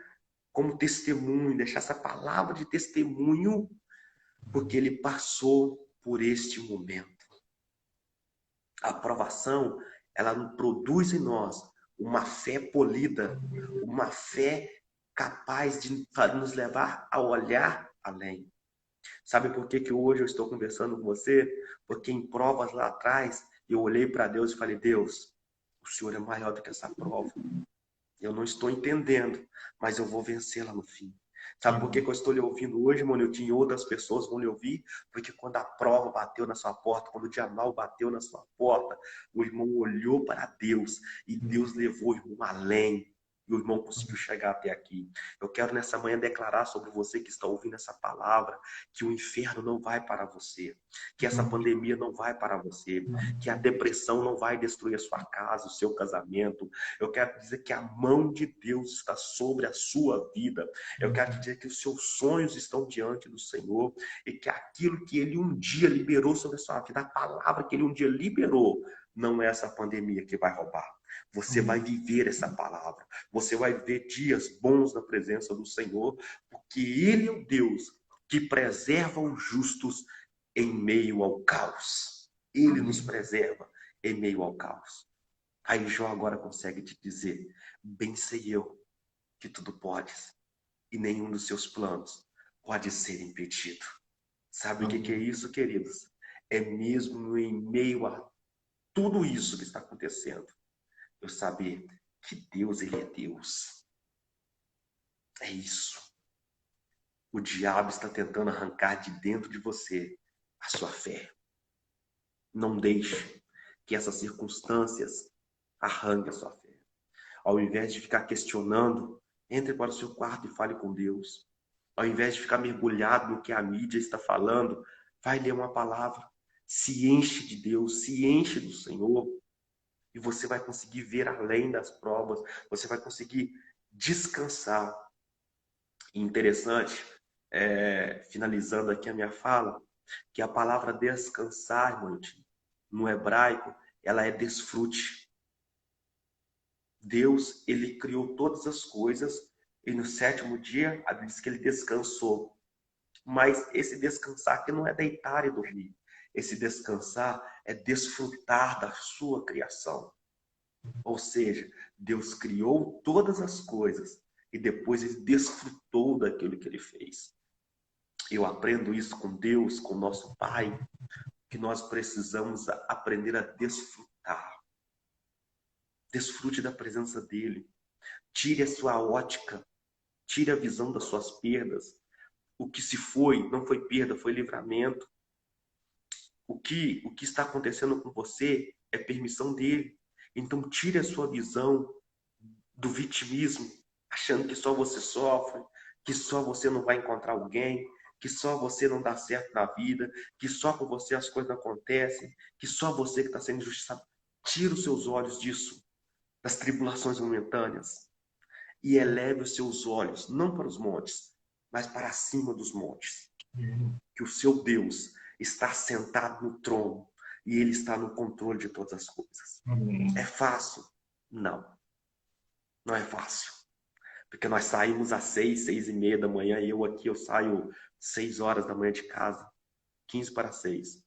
como testemunho, deixar essa palavra de testemunho, porque ele passou por este momento. A aprovação, ela produz em nós uma fé polida, uma fé capaz de nos levar a olhar além. Sabe por que hoje eu estou conversando com você? Porque em provas lá atrás, eu olhei para Deus e falei, Deus, o Senhor é maior do que essa prova. Eu não estou entendendo, mas eu vou vencê-la no fim. Sabe por que eu estou lhe ouvindo hoje, Monilton? E outras pessoas vão lhe ouvir? Porque quando a prova bateu na sua porta, quando o dia mal bateu na sua porta, o irmão olhou para Deus e Deus levou o irmão além. E o irmão conseguiu chegar até aqui. Eu quero nessa manhã declarar sobre você que está ouvindo essa palavra, que o inferno não vai para você, que essa pandemia não vai para você, que a depressão não vai destruir a sua casa, o seu casamento. Eu quero dizer que a mão de Deus está sobre a sua vida. Eu quero dizer que os seus sonhos estão diante do Senhor e que aquilo que Ele um dia liberou sobre a sua vida, a palavra que Ele um dia liberou, não é essa pandemia que vai roubar. Você vai viver essa palavra. Você vai ver dias bons na presença do Senhor, porque Ele é o Deus que preserva os justos em meio ao caos. Ele nos preserva em meio ao caos. Aí Jó agora consegue te dizer, bem sei eu que tudo podes e nenhum dos seus planos pode ser impedido. Sabe o que é isso, queridos? É mesmo em meio a tudo isso que está acontecendo, eu saber que Deus, Ele é Deus. É isso. O diabo está tentando arrancar de dentro de você a sua fé. Não deixe que essas circunstâncias arranquem a sua fé. Ao invés de ficar questionando, entre para o seu quarto e fale com Deus. Ao invés de ficar mergulhado no que a mídia está falando, vai ler uma palavra. Se enche de Deus, se enche do Senhor. E você vai conseguir ver além das provas. Você vai conseguir descansar. E interessante, finalizando aqui a minha fala, que a palavra descansar, irmão, no hebraico, ela é desfrute. Deus, Ele criou todas as coisas e no sétimo dia, a Bíblia diz que Ele descansou. Mas esse descansar aqui não é deitar e dormir. Esse descansar é desfrutar da sua criação. Ou seja, Deus criou todas as coisas e depois Ele desfrutou daquilo que Ele fez. Eu aprendo isso com Deus, com nosso Pai, que nós precisamos aprender a desfrutar. Desfrute da presença dEle. Tire a sua ótica. Tire a visão das suas perdas. O que se foi, não foi perda, foi livramento. O que está acontecendo com você é permissão dele. Então tire a sua visão do vitimismo, achando que só você sofre, que só você não vai encontrar alguém, que só você não dá certo na vida, que só com você as coisas não acontecem, que só você que está sendo injustiçado. Tire os seus olhos disso, das tribulações momentâneas, e eleve os seus olhos, não para os montes, mas para cima dos montes. Que o seu Deus está sentado no trono e Ele está no controle de todas as coisas. É fácil? Não. Não é fácil. Porque nós saímos às 6h da manhã, e eu saio 6 horas da manhã de casa, 15 para 6,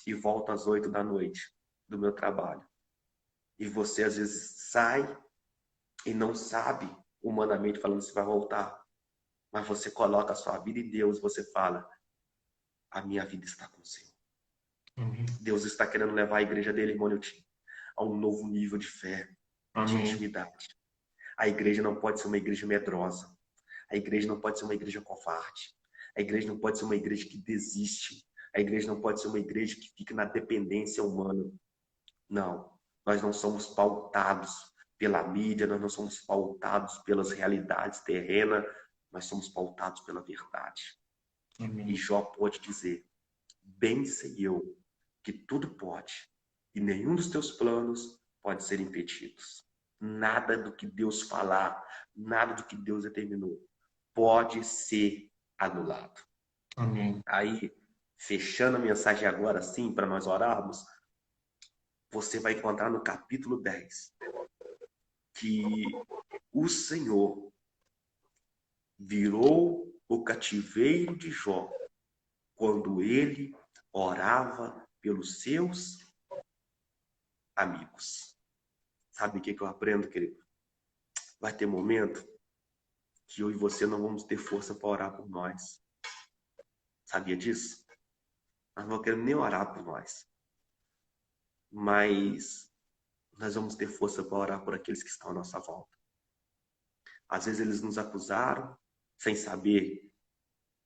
e volto às 8 da noite do meu trabalho. E você às vezes sai e não sabe, humanamente falando, se vai voltar. Mas você coloca a sua vida em Deus, você fala, a minha vida está com o Senhor. Deus está querendo levar a igreja dele, irmão Nilton, a um novo nível de fé, de intimidade. A igreja não pode ser uma igreja medrosa. A igreja não pode ser uma igreja covarde. A igreja não pode ser uma igreja que desiste. A igreja não pode ser uma igreja que fica na dependência humana. Não. Nós não somos pautados pela mídia, nós não somos pautados pelas realidades terrenas, nós somos pautados pela verdade. Amém. E Jó pode dizer: bem sei eu que tudo pode, e nenhum dos teus planos pode ser impedidos. Nada do que Deus falar, nada do que Deus determinou, pode ser anulado. Amém. Aí, fechando a mensagem agora, sim, para nós orarmos, você vai encontrar no capítulo 10 que o Senhor virou o cativeiro de Jó quando ele orava pelos seus amigos. Sabe o que eu aprendo, querido? Vai ter momento que eu e você não vamos ter força para orar por nós. Sabia disso? Nós não queremos nem orar por nós. Mas nós vamos ter força para orar por aqueles que estão à nossa volta. Às vezes eles nos acusaram, sem saber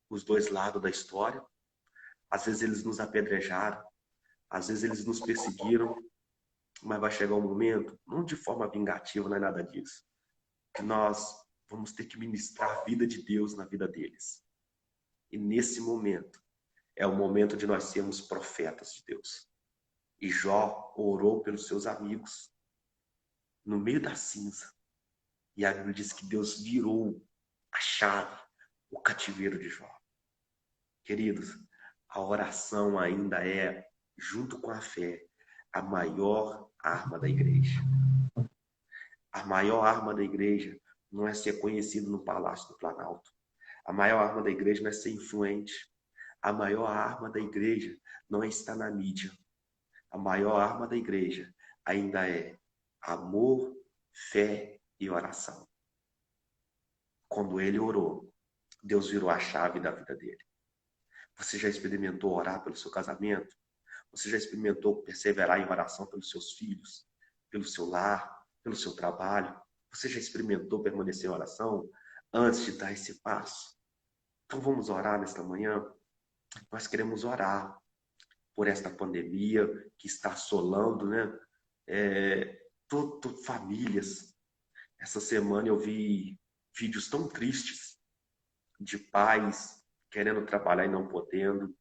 os dois lados da história. Às vezes eles nos apedrejaram. Às vezes eles nos perseguiram. Mas vai chegar um momento, não de forma vingativa, não é nada disso, que nós vamos ter que ministrar a vida de Deus na vida deles. E nesse momento, é o momento de nós sermos profetas de Deus. E Jó orou pelos seus amigos no meio da cinza. E a Bíblia diz que Deus virou a chave, o cativeiro de Jó. Queridos, a oração ainda é, junto com a fé, a maior arma da igreja. A maior arma da igreja não é ser conhecido no Palácio do Planalto. A maior arma da igreja não é ser influente. A maior arma da igreja não é estar na mídia. A maior arma da igreja ainda é amor, fé e oração. Quando ele orou, Deus virou a chave da vida dele. Você já experimentou orar pelo seu casamento? Você já experimentou perseverar em oração pelos seus filhos, pelo seu lar, pelo seu trabalho? Você já experimentou permanecer em oração antes de dar esse passo? Então vamos orar nesta manhã? Nós queremos orar por esta pandemia que está assolando, né? Famílias. Essa semana eu vi vídeos tão tristes de pais querendo trabalhar e não podendo.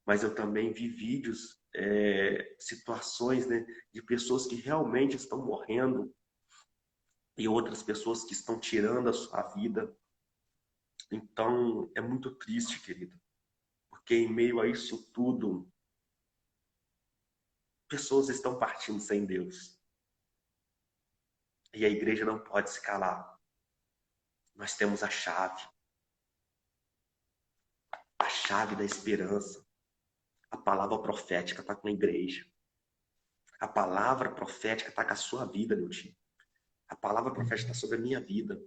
Mas eu também vi vídeos, situações, né, de pessoas que realmente estão morrendo e outras pessoas que estão tirando a sua vida. Então, é muito triste, querido, porque em meio a isso tudo, pessoas estão partindo sem Deus. E a igreja não pode se calar. Nós temos a chave da esperança. A palavra profética está com a igreja. A palavra profética está com a sua vida, meu tio. A palavra profética está sobre a minha vida.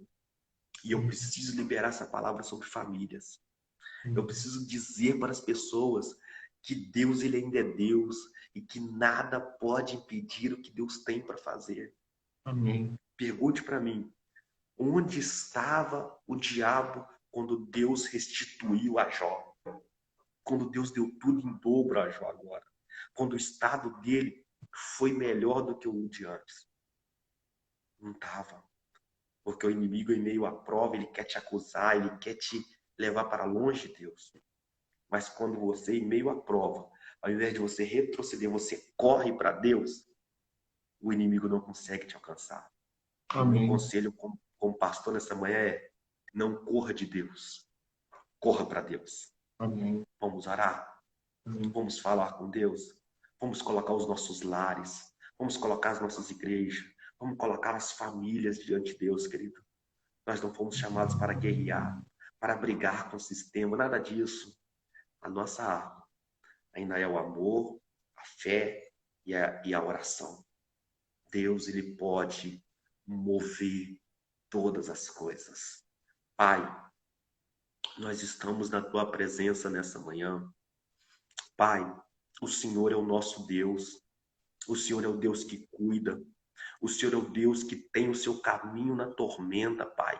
E eu preciso liberar essa palavra sobre famílias. Eu preciso dizer para as pessoas que Deus, ele ainda é Deus e que nada pode impedir o que Deus tem para fazer. Amém. Pergunte para mim, onde estava o diabo quando Deus restituiu a Jó? Quando Deus deu tudo em dobro a Jó agora? Quando o estado dele foi melhor do que o de antes? Não estava. Porque o inimigo, em meio à prova, ele quer te acusar, ele quer te levar para longe de Deus. Mas quando você, em meio à prova, ao invés de você retroceder, você corre para Deus, o inimigo não consegue te alcançar. Amém. O meu conselho como pastor nessa manhã é: não corra de Deus, corra para Deus. Amém. Vamos orar? Amém. Vamos falar com Deus? Vamos colocar os nossos lares, vamos colocar as nossas igrejas, vamos colocar as famílias diante de Deus, querido. Nós não fomos chamados para guerrear, para brigar com o sistema, nada disso. A nossa arma ainda é o amor, a fé e a oração. Deus, ele pode mover todas as coisas. Pai, nós estamos na tua presença nessa manhã. Pai, o Senhor é o nosso Deus. O Senhor é o Deus que cuida. O Senhor é o Deus que tem o seu caminho na tormenta, Pai.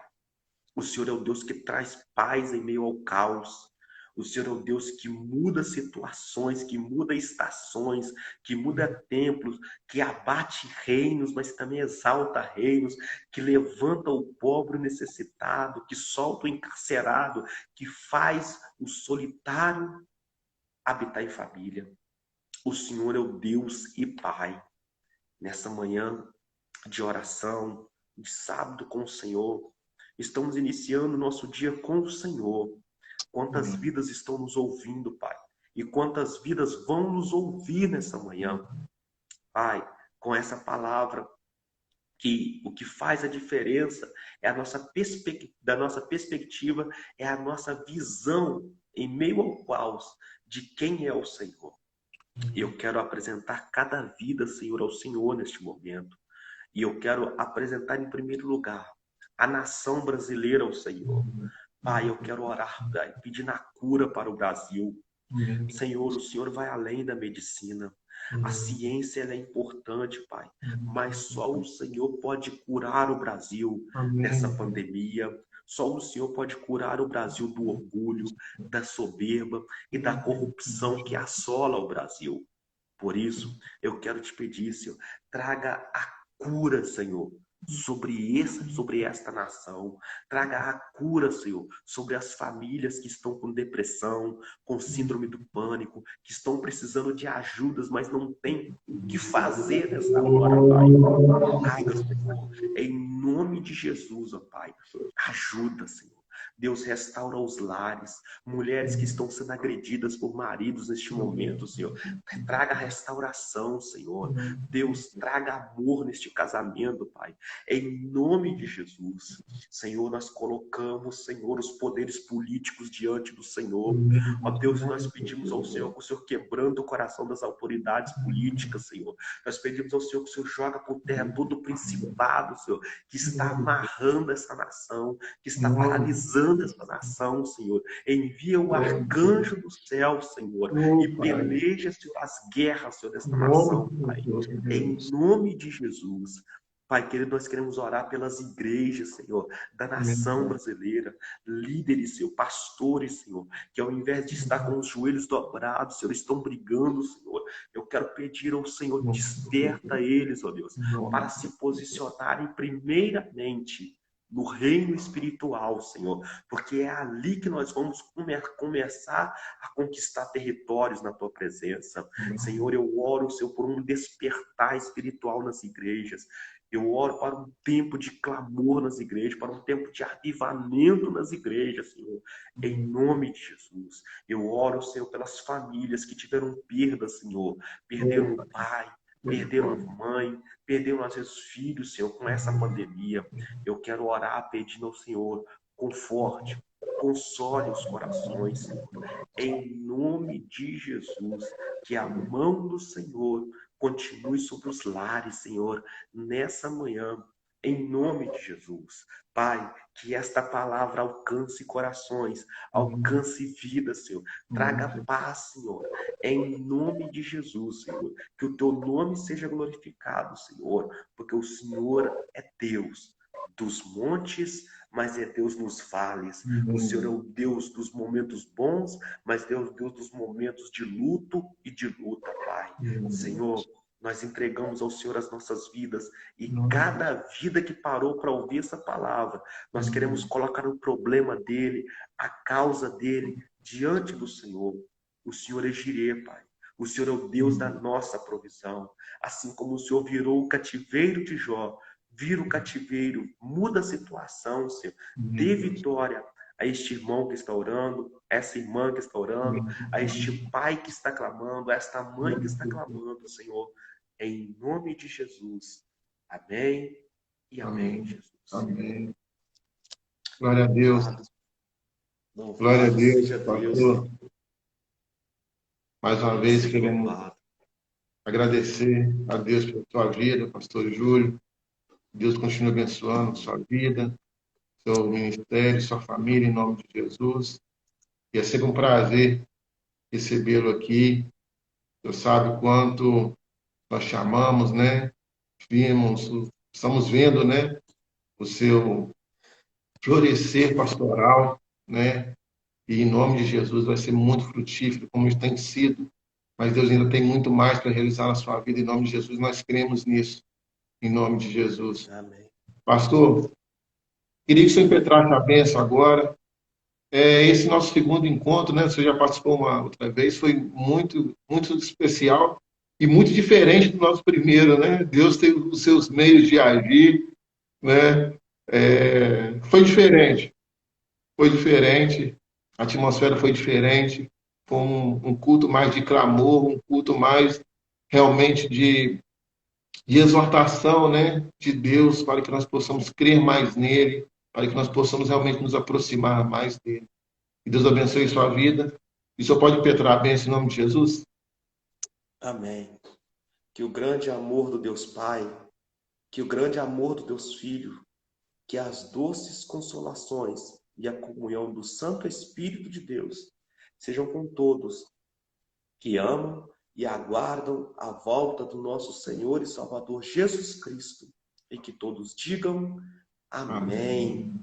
O Senhor é o Deus que traz paz em meio ao caos. O Senhor é o Deus que muda situações, que muda estações, que muda templos, que abate reinos, mas também exalta reinos, que levanta o pobre e o necessitado, que solta o encarcerado, que faz o solitário habitar em família. O Senhor é o Deus e Pai. Nessa manhã de oração, de sábado com o Senhor, estamos iniciando o nosso dia com o Senhor. Quantas vidas estão nos ouvindo, Pai? E quantas vidas vão nos ouvir nessa manhã? Pai, com essa palavra, que o que faz a diferença é a da nossa perspectiva, é a nossa visão em meio ao caos de quem é o Senhor. E eu quero apresentar cada vida, Senhor, ao Senhor neste momento. E eu quero apresentar em primeiro lugar a nação brasileira ao Senhor. Pai, eu quero orar, Pai, pedindo a cura para o Brasil. Senhor, o Senhor vai além da medicina. A ciência ela é importante, Pai, mas só o Senhor pode curar o Brasil dessa pandemia. Só o Senhor pode curar o Brasil do orgulho, da soberba e da corrupção que assola o Brasil. Por isso, eu quero te pedir, Senhor, traga a cura, Senhor, sobre esta nação. Traga a cura, Senhor, sobre as famílias que estão com depressão, com síndrome do pânico, que estão precisando de ajudas, mas não tem o que fazer nessa hora, Pai. Traga, Senhor, em nome de Jesus, ó Pai. Ajuda, Senhor. Deus, restaura os lares, mulheres que estão sendo agredidas por maridos neste momento, Senhor. Traga restauração, Senhor. Deus, traga amor neste casamento, Pai. Em nome de Jesus. Senhor, nós colocamos, Senhor, os poderes políticos diante do Senhor. Ó Deus, nós pedimos ao Senhor que o Senhor quebrando o coração das autoridades políticas, Senhor. Nós pedimos ao Senhor que o Senhor joga por terra todo o principado, Senhor, que está amarrando essa nação, que está paralisando essa nação, Senhor. Envia o arcanjo do céu, Senhor, e peleja, Senhor, as guerras, Senhor, dessa nação, Pai. Em nome de Jesus. Pai querido, nós queremos orar pelas igrejas, Senhor, da nação brasileira, líderes, Senhor, pastores, Senhor, que ao invés de estar com os joelhos dobrados, Senhor, estão brigando, Senhor. Eu quero pedir ao Senhor, desperta eles, ó Deus, para se posicionarem primeiramente no reino espiritual, Senhor, porque é ali que nós vamos começar a conquistar territórios na Tua presença. Senhor, eu oro, Senhor, por um despertar espiritual nas igrejas. Eu oro para um tempo de clamor nas igrejas, para um tempo de avivamento nas igrejas, Senhor, em nome de Jesus. Eu oro, Senhor, pelas famílias que tiveram perda, Senhor, perderam o pai, perderam mãe, perderam às vezes filhos, Senhor, com essa pandemia. Eu quero orar pedindo ao Senhor, conforte, console os corações, Senhor. Em nome de Jesus, que a mão do Senhor continue sobre os lares, Senhor, nessa manhã. Em nome de Jesus. Pai, que esta palavra alcance corações, alcance vidas, Senhor. Traga paz, Senhor. Em nome de Jesus, Senhor. Que o Teu nome seja glorificado, Senhor. Porque o Senhor é Deus dos montes, mas é Deus nos vales. O Senhor é o Deus dos momentos bons, mas Deus dos momentos de luto e de luta, Pai. Senhor, nós entregamos ao Senhor as nossas vidas e cada vida que parou para ouvir essa palavra, nós queremos colocar o problema dele, a causa dele, diante do Senhor. O Senhor é Jirê, Pai. O Senhor é o Deus da nossa provisão. Assim como o Senhor virou o cativeiro de Jó, vira o cativeiro, muda a situação, Senhor. Dê vitória a este irmão que está orando, a essa irmã que está orando, a este pai que está clamando, a esta mãe que está clamando, Senhor. Em nome de Jesus. Amém e amém, Jesus. Amém. Glória a Deus. Glória a Deus, pastor. Mais uma vez queremos agradecer a Deus pela sua vida, pastor Júlio. Deus continue abençoando sua vida, seu ministério, sua família, em nome de Jesus. E é sempre um prazer recebê-lo aqui. Deus sabe o quanto nós chamamos, né? Estamos vendo, né? O seu florescer pastoral, né? E em nome de Jesus vai ser muito frutífero, como tem sido. Mas Deus ainda tem muito mais para realizar na sua vida. Em nome de Jesus, nós cremos nisso. Em nome de Jesus. Amém. Pastor, queria que você impetrasse a bênção agora. Esse nosso segundo encontro, né? Você já participou uma outra vez, foi muito, muito especial e muito diferente do nosso primeiro, né? Deus tem os seus meios de agir, né? Foi diferente, a atmosfera foi diferente, foi um culto mais de clamor, um culto mais realmente de exortação, né? De Deus, para que nós possamos crer mais nele, para que nós possamos realmente nos aproximar mais dele. Que Deus abençoe sua vida. E só pode impetrar a bênção em nome de Jesus? Amém. Que o grande amor do Deus Pai, que o grande amor do Deus Filho, que as doces consolações e a comunhão do Santo Espírito de Deus sejam com todos que amam e aguardam a volta do nosso Senhor e Salvador Jesus Cristo. E que todos digam amém.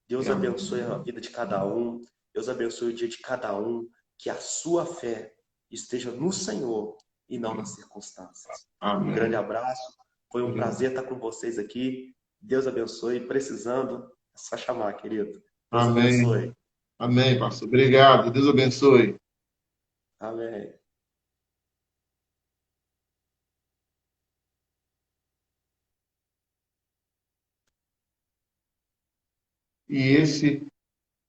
Deus abençoe a vida de cada um. Deus abençoe o dia de cada um. Que a sua fé esteja no Senhor e não nas circunstâncias. Amém. Um grande abraço. Foi um prazer estar com vocês aqui. Deus abençoe. Precisando, é só chamar, querido. Deus abençoe. Amém, pastor. Obrigado. Deus abençoe. Amém. E esse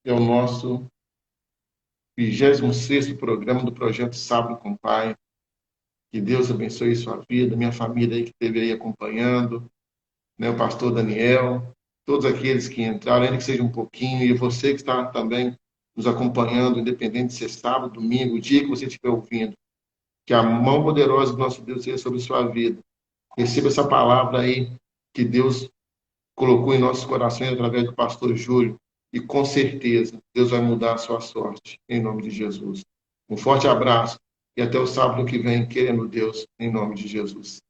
é o nosso 26º programa do Projeto Sábado com o Pai. Que Deus abençoe sua vida, minha família aí que esteve aí acompanhando, né, o pastor Daniel, todos aqueles que entraram, ainda que seja um pouquinho, e você que está também nos acompanhando, independente de ser sábado, domingo, o dia que você estiver ouvindo, que a mão poderosa do nosso Deus seja sobre sua vida. Receba essa palavra aí que Deus colocou em nossos corações através do pastor Júlio, e com certeza Deus vai mudar a sua sorte, em nome de Jesus. Um forte abraço e até o sábado que vem, querendo Deus, em nome de Jesus.